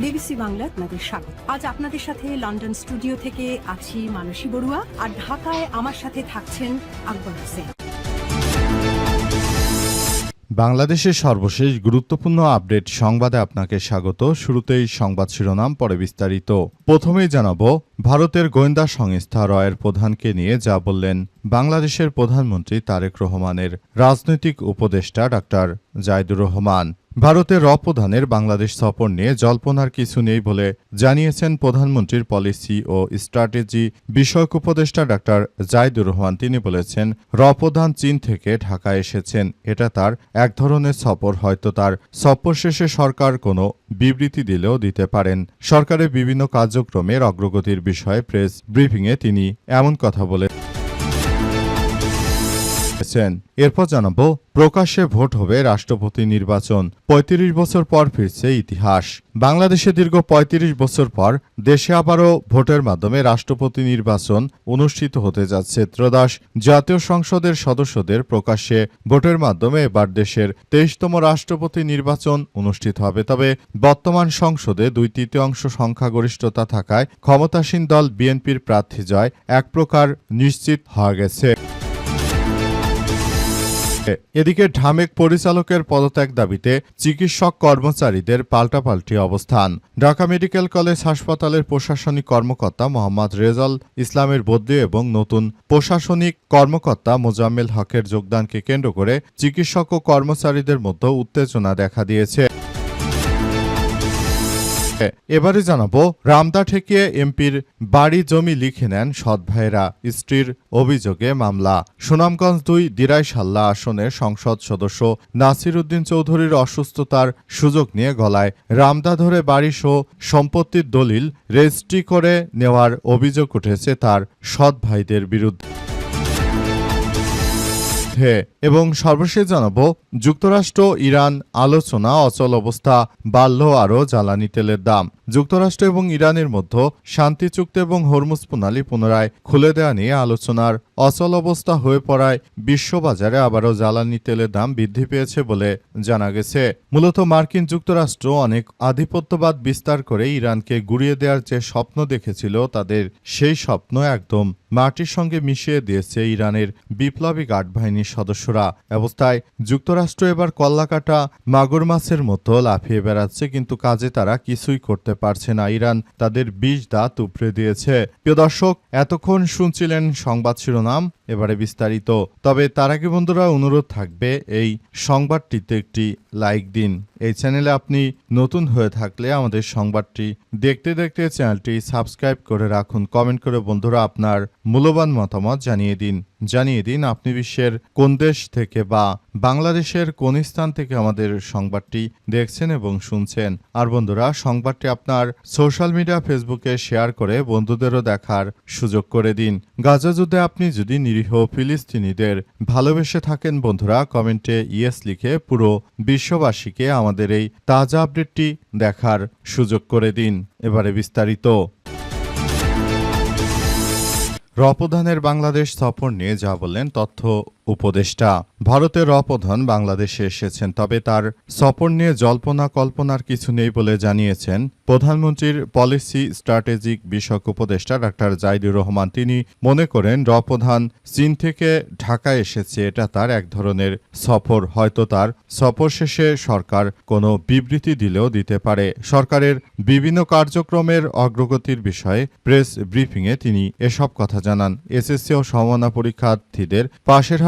BBC Bangla আপনাদের স্বাগত। আজ আপনাদের সাথে লন্ডন স্টুডিও থেকে আছি মানসী বড়ুয়া, আর ঢাকায় আমার সাথে থাকছেন আকবর হোসেন। বাংলাদেশের সর্বশেষ গুরুত্বপূর্ণ আপডেট সংবাদে আপনাকে স্বাগত। শুরুতেই সংবাদ শিরোনাম, পরে বিস্তারিত। প্রথমেই জানাবো ভারতের গোয়েন্দা সংস্থা রয়ের প্রধানকে নিয়ে যা বললেন বাংলাদেশের প্রধানমন্ত্রী তারেক রহমানের রাজনৈতিক উপদেষ্টা ডাক্তার জাইদুর রহমান। ভারতের প্রধানের বাংলাদেশ সফর নিয়ে জল্পনার কিছু নেই বলে জানিয়েছেন প্রধানমন্ত্রীর পলিসি ও স্ট্র্যাটেজি বিষয়ক উপদেষ্টা ডাক্তার জাইদুর রহমান। তিনি বলেছেন, প্রধান চীন থেকে ঢাকায় এসেছেন, এটা তার এক ধরনের সফর। হয়তো তার সফর শেষে সরকার কোনো বিবৃতি দিলেও দিতে পারেন। সরকারের বিভিন্ন কার্যক্রমের অগ্রগতির বিষয়ে প্রেস ব্রিফিংয়ে তিনি এমন কথা বলেছেন। এরপর জানাবো প্রকাশ্যে ভোট হবে রাষ্ট্রপতি নির্বাচন, ৩৫ বছর পর ফিরছে ইতিহাস। বাংলাদেশে দীর্ঘ ৩৫ বছর পর দেশে আবারও ভোটের মাধ্যমে রাষ্ট্রপতি নির্বাচন অনুষ্ঠিত হতে যাচ্ছে। ত্রয়োদশ জাতীয় সংসদের সদস্যদের প্রকাশ্যে ভোটের মাধ্যমে এবার দেশের ২৩তম রাষ্ট্রপতি নির্বাচন অনুষ্ঠিত হবে। তবে বর্তমান সংসদে ২/৩ সংখ্যাগরিষ্ঠতা থাকায় ক্ষমতাসীন দল বিএনপির প্রার্থী জয় এক প্রকার নিশ্চিত হয়ে গেছে। এদিকে ঢামেক পরিচালকের পদত্যাগ দাবিতে চিকিৎসক কর্মচারীদের পাল্টাপাল্টি অবস্থান। ঢাকা মেডিকেল কলেজ হাসপাতালের প্রশাসনিক কর্মকর্তা মোহাম্মদ রেজাল ইসলামের বদলি এবং নতুন প্রশাসনিক কর্মকর্তা মোজাম্মেল হকের যোগদানকে কেন্দ্র করে চিকিৎসক ও কর্মচারীদের মধ্যে উত্তেজনা দেখা দিয়েছে। এবারে জানাবো রামদা ঠেকিয়ে এমপির বাড়ি জমি লিখে নেন সৎ ভাইয়েরা, স্ত্রীর অভিযোগে মামলা। সুনামগঞ্জ ২ দিরাইশাল্লা আসনের সংসদ সদস্য নাসির উদ্দিন চৌধুরীর অসুস্থতার সুযোগ নিয়ে গলায় রামদা ধরে বাড়িসহ সম্পত্তির দলিল রেজিস্ট্রি করে নেওয়ার অভিযোগ উঠেছে তার সৎ ভাইদের বিরুদ্ধে। এবং সর্বশেষ জানাবো যুক্তরাষ্ট্র ইরান আলোচনা, অচল অবস্থা বাড়ল আরও জ্বালানি তেলের দাম। যুক্তরাষ্ট্র এবং ইরানের মধ্যে শান্তি চুক্তি এবং হরমুজ প্রণালী পুনরায় খুলে দেওয়া নিয়ে আলোচনার অচল অবস্থা হয়ে পড়ায় বিশ্ববাজারে আবারও জ্বালানি তেলের দাম বৃদ্ধি পেয়েছে বলে জানা গেছে। মূলত মার্কিন যুক্তরাষ্ট্র অনেক আধিপত্যবাদ বিস্তার করে ইরানকে গুড়িয়ে দেওয়ার যে স্বপ্ন দেখেছিল, তাদের সেই স্বপ্ন একদম মাটির সঙ্গে মিশিয়ে দিয়েছে ইরানের বিপ্লবী গার্ড বাহিনীর সদস্যরা। অবস্থায় যুক্তরাষ্ট্র এবার কল্লাকাটা মাগুর মাছের মতো লাফিয়ে বেড়াচ্ছে, কিন্তু কাজে তারা কিছুই করতে পারছে না। ইরান তাদের ২০ দাঁত উপড়ে দিয়েছে। প্রিয় দর্শক, এতক্ষণ শুনছিলেন সংবাদ শিরোনাম, এবারে বিস্তারিত। তবে তার আগে বন্ধুরা অনুরোধ থাকবে এই সংবাদটিতে একটি লাইক দিন। এই চ্যানেলে আপনি নতুন হয়ে থাকলে আমাদের সংবাদটি দেখতে দেখতে চ্যানেলটি সাবস্ক্রাইব করে রাখুন। কমেন্ট করে বন্ধুরা আপনার মূল্যবান মতামত জানিয়ে দিন আপনি বিশ্বের কোন দেশ থেকে বা বাংলাদেশের কোন স্থান থেকে আমাদের সংবাদটি দেখছেন এবং শুনছেন। আর বন্ধুরা, সংবাদটি আপনার সোশ্যাল মিডিয়া ফেসবুকে শেয়ার করে বন্ধুদেরও দেখার সুযোগ করে দিন। গাজা যুদ্ধে আপনি যদি নিরীহ ফিলিস্তিনিদের ভালোবেসে থাকেন বন্ধুরা, কমেন্টে ইয়েস লিখে পুরো বিশ্ববাসীকে আমাদের এই তাজা আপডেটটি দেখার সুযোগ করে দিন। এবারে বিস্তারিত। প্রধানের বাংলাদেশ সফর নিয়ে যা বললেন তথ্য উপদেষ্টা। ভারতের প্রধান বাংলাদেশে এসেছেন, তবে তার সফর নিয়ে জল্পনা কল্পনার কিছু নেই বলে জানিয়েছেন প্রধানমন্ত্রীর পলিসি স্ট্র্যাটেজিক বিষয়ক উপদেষ্টা ডাক্তার জাইদুর রহমান। তিনি মনে করেন প্রধান চীন থেকে ঢাকায় এসেছে, এটা তার এক ধরনের সফর। হয়তো তার সফর শেষে সরকার কোনো বিবৃতি দিলেও দিতে পারে। সরকারের বিভিন্ন কার্যক্রমের অগ্রগতির বিষয়ে প্রেস ব্রিফিংয়ে তিনি এসব কথা জানান। এসএসসি ও সমমানা পরীক্ষার্থীদের পাশের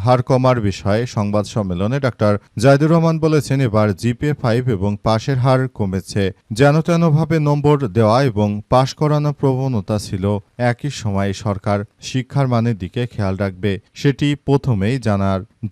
হার কমার বিষয়ে সংবাদ সম্মেলনে ডাক্তার জাইদুর রহমান বলেছেন, এবার জিপিএ 5 এবং পাশের হার কমেছে। যেন তেনভাবে নম্বর দেওয়া এবং পাশ করানোর প্রবণতা ছিল। একই সময়ে সরকার শিক্ষার মানের দিকে খেয়াল রাখবে, সেটি প্রথমেই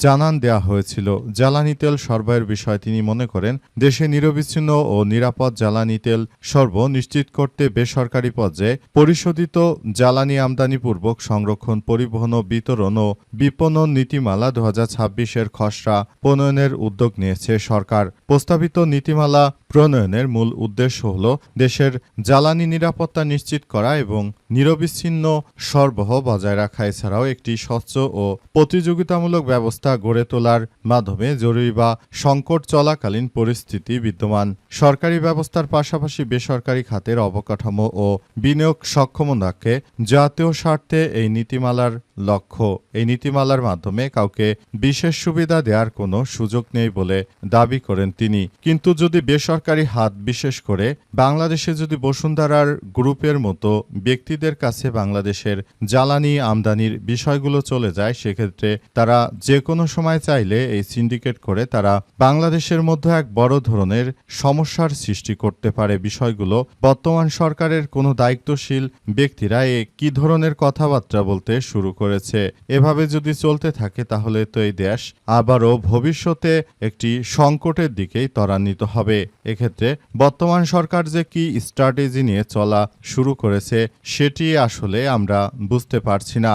জানান দেওয়া হয়েছিল। জ্বালানি তেল সরবরাহের বিষয়ে তিনি মনে করেন, দেশে নিরবিচ্ছিন্ন ও নিরাপদ জ্বালানি তেল সরবরাহ নিশ্চিত করতে বেসরকারি পর্যায়ে পরিশোধিত জ্বালানি আমদানিপূর্বক সংরক্ষণ, পরিবহন ও বিতরণ ও বিপণন নীতিমালা 2026-এর খসড়া প্রণয়নের উদ্যোগ নিয়েছে সরকার। প্রস্তাবিত নীতিমালা প্রণয়নের মূল উদ্দেশ্য হল দেশের জ্বালানি নিরাপত্তা নিশ্চিত করা এবং নিরবিচ্ছিন্ন সরবরাহ বজায় রাখা, এছাড়াও একটি স্বচ্ছ ও প্রতিযোগিতামূলক ব্যবস্থা গড়ে তোলার মাধ্যমে জরুরি বা সংকট চলাকালীন পরিস্থিতি বিদ্যমান সরকারি ব্যবস্থার পাশাপাশি বেসরকারি খাতের অবকাঠামো ও বিনিয়োগ সক্ষমতাকে জাতীয় স্বার্থে এই নীতিমালার লক্ষ্য। এই নীতিমালার মাধ্যমে কাউকে বিশেষ সুবিধা দেওয়ার কোনো সুযোগ নেই বলে দাবি করেন তিনি। কিন্তু যদি বেসরকারি হাত, বিশেষ করে বাংলাদেশে যদি বসুন্ধরার গ্রুপের মতো ব্যক্তিদের কাছে বাংলাদেশের জ্বালানি আমদানির বিষয়গুলো চলে যায়, সেক্ষেত্রে তারা যে কোনো সময় চাইলে এই সিন্ডিকেট করে তারা বাংলাদেশের মধ্যে এক বড় ধরনের সমস্যার সৃষ্টি করতে পারে। বিষয়গুলো বর্তমান সরকারের কোনো দায়িত্বশীল ব্যক্তিরা কি ধরনের কথাবার্তা বলতে শুরু করেছে। এভাবে যদি চলতে থাকে তাহলে তো এই দেশ আবারও ভবিষ্যতে একটি সংকটের দিকেই ত্বরান্বিত হবে। এক্ষেত্রে বর্তমান সরকার যে কি স্ট্র্যাটেজি নিয়ে চলা শুরু করেছে সেটি আসলে আমরা বুঝতে পারছি না।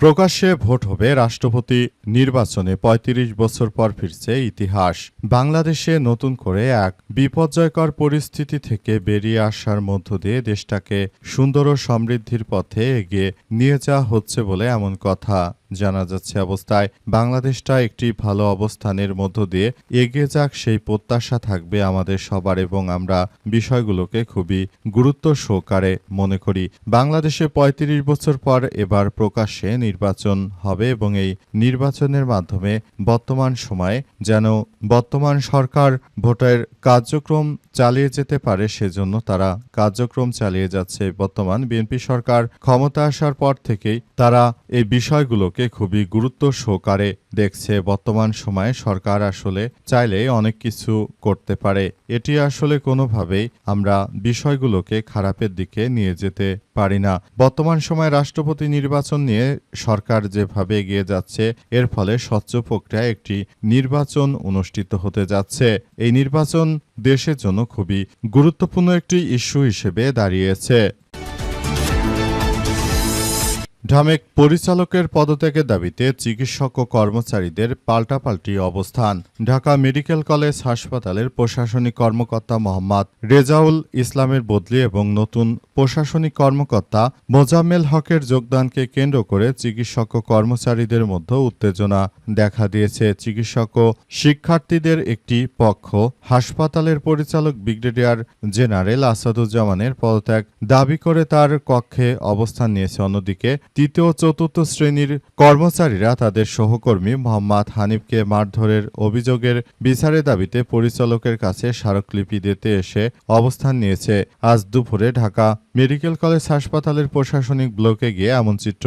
প্রকাশ্যে ভোট হবে রাষ্ট্রপতি নির্বাচনে ৩৫ বছর পর ফিরছে ইতিহাস। বাংলাদেশে নতুন করে এক বিপর্যয়কর পরিস্থিতি থেকে বেরিয়ে আসার মধ্য দিয়ে দেশটাকে সুন্দর ও সমৃদ্ধির পথে এগিয়ে নিয়ে যাওয়া হচ্ছে বলে এমন কথা জানা যাচ্ছে। অবস্থায় বাংলাদেশটা একটি ভালো অবস্থানের মধ্য দিয়ে এগিয়ে যাক সেই প্রত্যাশা থাকবে আমাদের সবার, এবং আমরা বিষয়গুলোকে খুবই গুরুত্ব সহকারে মনে করি। বাংলাদেশে ৩৫ বছর পর এবার প্রকাশ্যে নির্বাচন হবে এবং এই নির্বাচনের মাধ্যমে বর্তমান সময়ে যেন বর্তমান সরকার ভোটের কার্যক্রম চালিয়ে যেতে পারে, সেজন্য তারা কার্যক্রম চালিয়ে যাচ্ছে। বর্তমান বিএনপি সরকার ক্ষমতা আসার পর থেকেই তারা এই বিষয়গুলোকে খুবই গুরুত্ব সহকারে দেখছে। বর্তমান সময়ে সরকার আসলে চাইলে অনেক কিছু করতে পারে। এটি আসলে কোনোভাবেই আমরা বিষয়গুলোকে খারাপের দিকে নিয়ে যেতে পারি না। বর্তমান সময়ে রাষ্ট্রপতি নির্বাচন নিয়ে সরকার যেভাবে এগিয়ে যাচ্ছে, এর ফলে স্বচ্ছ প্রক্রিয়ায় একটি নির্বাচন অনুষ্ঠিত হতে যাচ্ছে। এই নির্বাচন দেশের জন্য খুবই গুরুত্বপূর্ণ একটি ইস্যু হিসেবে দাঁড়িয়েছে। ঢামেক পরিচালকের পদত্যাগের দাবিতে চিকিৎসক ও কর্মচারীদের পাল্টাপাল্টি অবস্থান। ঢাকা মেডিকেল কলেজ হাসপাতালের প্রশাসনিক কর্মকর্তা মোহাম্মদ রেজাউল ইসলামের বদলি এবং নতুন প্রশাসনিক কর্মকর্তা মোজাম্মেল হকের যোগদানকে কেন্দ্র করে চিকিৎসক ও কর্মচারীদের মধ্যে উত্তেজনা দেখা দিয়েছে। চিকিৎসক ও শিক্ষার্থীদের একটি পক্ষ হাসপাতালের পরিচালক ব্রিগেডিয়ার জেনারেল আসাদুজ্জামানের পদত্যাগ দাবি করে তার কক্ষে অবস্থান নিয়েছে। অন্যদিকে তৃতীয় ও চতুর্থ শ্রেণীর কর্মচারীরা তাদের সহকর্মী মোহাম্মদ হানিফকে মারধরের অভিযোগের বিচারের দাবিতে পরিচালকের কাছে স্মারকলিপি দিতে এসে অবস্থান নিয়েছে। আজ দুপুরে ঢাকা মেডিকেল কলেজ হাসপাতালের প্রশাসনিক ব্লকে গিয়ে এমন চিত্র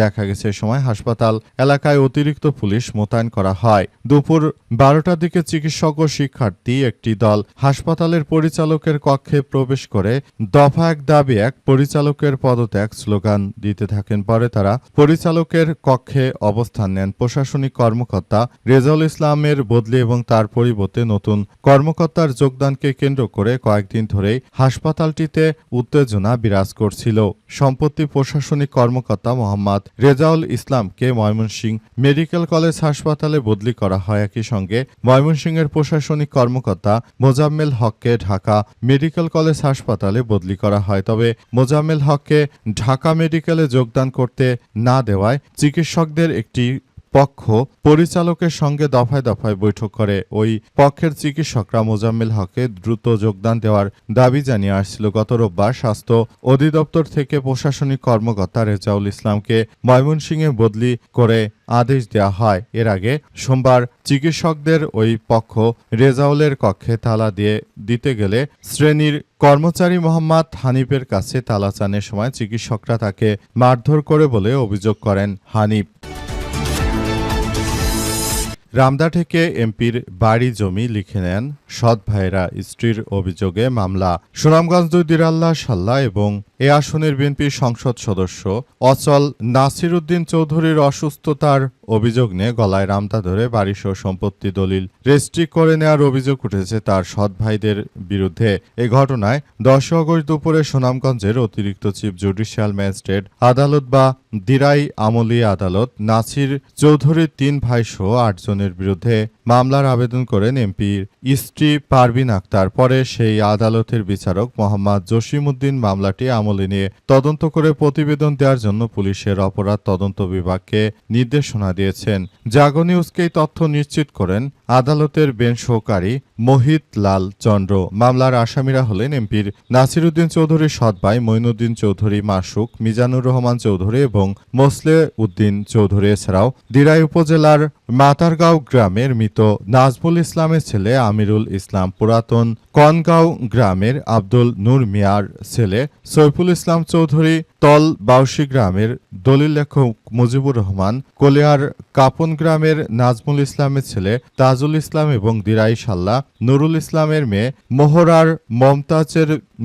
দেখা গেছে। সময় হাসপাতাল এলাকায় অতিরিক্ত পুলিশ মোতায়েন করা হয়। দুপুর 12টার দিকে চিকিৎসক ও শিক্ষার্থী একটি দল হাসপাতালের পরিচালকের কক্ষে প্রবেশ করে দফা এক দাবি এক পরিচালকের পদত্যাগ স্লোগান দিতে থাকেন। পরে তারা পরিচালকের কক্ষে অবস্থান নেন। প্রশাসনিক কর্মকর্তা রেজাউল ইসলামের বদলি এবং তার পরিবর্তে নতুন কর্মকর্তার যোগদানকে কেন্দ্র করে কয়েকদিন ধরেই হাসপাতালটিতে উত্তেজনা বিরাজ করছিল। সম্প্রতি প্রশাসনিক কর্মকর্তা মোহাম্মদ রেজাউল ইসলামকে ময়মনসিংহ মেডিকেল কলেজ হাসপাতালে বদলি করা হয়। একই সঙ্গে ময়মনসিংহের প্রশাসনিক কর্মকর্তা মোজাম্মেল হককে ঢাকা মেডিকেল কলেজ হাসপাতালে বদলি করা হয়। তবে মোজাম্মেল হককে ঢাকা মেডিকেলে যোগদান করতে না দেওয়ায় চিকিৎসকদের একটি পক্ষ পরিচালকের সঙ্গে দফায় দফায় বৈঠক করে। ওই পক্ষের চিকিৎসকরা মোজাম্মেল হকে দ্রুত যোগদান দেওয়ার দাবি জানিয়ে আসছিল। গত রোববার স্বাস্থ্য অধিদপ্তর থেকে প্রশাসনিক কর্মকর্তা রেজাউল ইসলামকে ময়মনসিংহে বদলি করে আদেশ দেওয়া হয়। এর আগে সোমবার চিকিৎসকদের ওই পক্ষ রেজাউলের কক্ষে তালা দিতে গেলে শ্রেণীর কর্মচারী মোহাম্মদ হানিফের কাছে তালা চানের সময় চিকিৎসকরা তাকে মারধর করে বলে অভিযোগ করেন হানিফ। রামদা থেকে এমপির বাড়ি জমি লিখে নেন সৎ ভাইয়েরা, স্ত্রীর অভিযোগে মামলা। সুনামগঞ্জ 2 দিরাল্লাহ সাল্লা এবং এ আসনের বিএনপি সংসদ সদস্য অচল নাসির উদ্দিন চৌধুরীর অসুস্থতার অভিযোগ নিয়ে গলায় রামদা ধরে বাড়িসহ সম্পত্তি দলিল রেজিস্ট্রি করে নেওয়ার অভিযোগ উঠেছে তার সৎ ভাইদের বিরুদ্ধে। এ ঘটনায় 10 আগস্ট দুপুরে সুনামগঞ্জের অতিরিক্ত চিফ জুডিশিয়াল ম্যাজিস্ট্রেট আদালত বা দিরাই আমলি আদালত নাসির চৌধুরীর 3 ভাইসহ 8 জনের বিরুদ্ধে মামলার আবেদন করেন এমপির স্ত্রী পারভিন আক্তার। পরে সেই আদালতের বিচারক মোহাম্মদ জসিম উদ্দিন মামলাটি আমলে নিয়ে তদন্ত করে প্রতিবেদন দেওয়ার জন্য পুলিশের অপরাধ তদন্ত বিভাগকে নির্দেশনা দিয়েছেন। জাগো নিউজকে এই তথ্য নিশ্চিত করেন আদালতের বেঞ্চ সহকারী মোহিত লাল চন্দ্র। মামলার আসামিরা হলেন এমপির নাসির উদ্দিন চৌধুরীর সৎ ভাই মঈনুদ্দিন চৌধুরী মাসুক, মিজানুর রহমান চৌধুরী এবং মোসলে উদ্দিন চৌধুরী। এছাড়াও দিরাই উপজেলার মাতারগাঁও গ্রামের মৃত নাজমুল ইসলামের ছেলে আমিরুল ইসলাম, পুরাতন কনগাঁও গ্রামের আব্দুল নূর মিয়ার ছেলে সৈফুল ইসলাম চৌধুরী, তল বাউসী গ্রামের দলিল লেখক মুজিবুর রহমান, কলিয়ার কাপন গ্রামের নাজমুল ইসলামের ছেলে তাজুল ইসলাম এবং দিরাই সাল্লা নুরুল ইসলামের মেয়ে মোহরার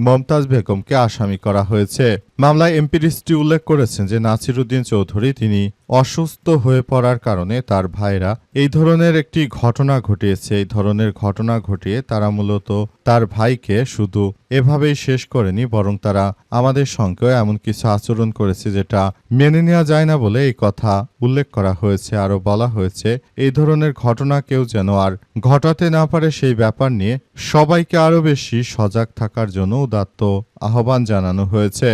মমতাজ বেগমকে আসামি করা হয়েছে। মামলায় এমপির স্ত্রী উল্লেখ করেছেন যে নাসির উদ্দিন চৌধুরী তিনি অসুস্থ হয়ে পড়ার কারণে তার ভাইরা এই ধরনের একটি ঘটনা ঘটিয়েছে। এই ধরনের ঘটনা ঘটিয়ে তারা মূলত তার ভাইকে শুধু এভাবেই শেষ করেনি, বরং তারা আমাদের সঙ্গেও এমন কিছু আচরণ করেছে যেটা মেনে নেওয়া যায় না বলে এই কথা উল্লেখ করা হয়েছে। আরও বলা হয়েছে এই ধরনের ঘটনা কেউ যেন আর ঘটাতে না পারে সেই ব্যাপার নিয়ে সবাইকে আরও বেশি সজাগ থাকার জন্য উদাত্ত আহ্বান জানানো হয়েছে।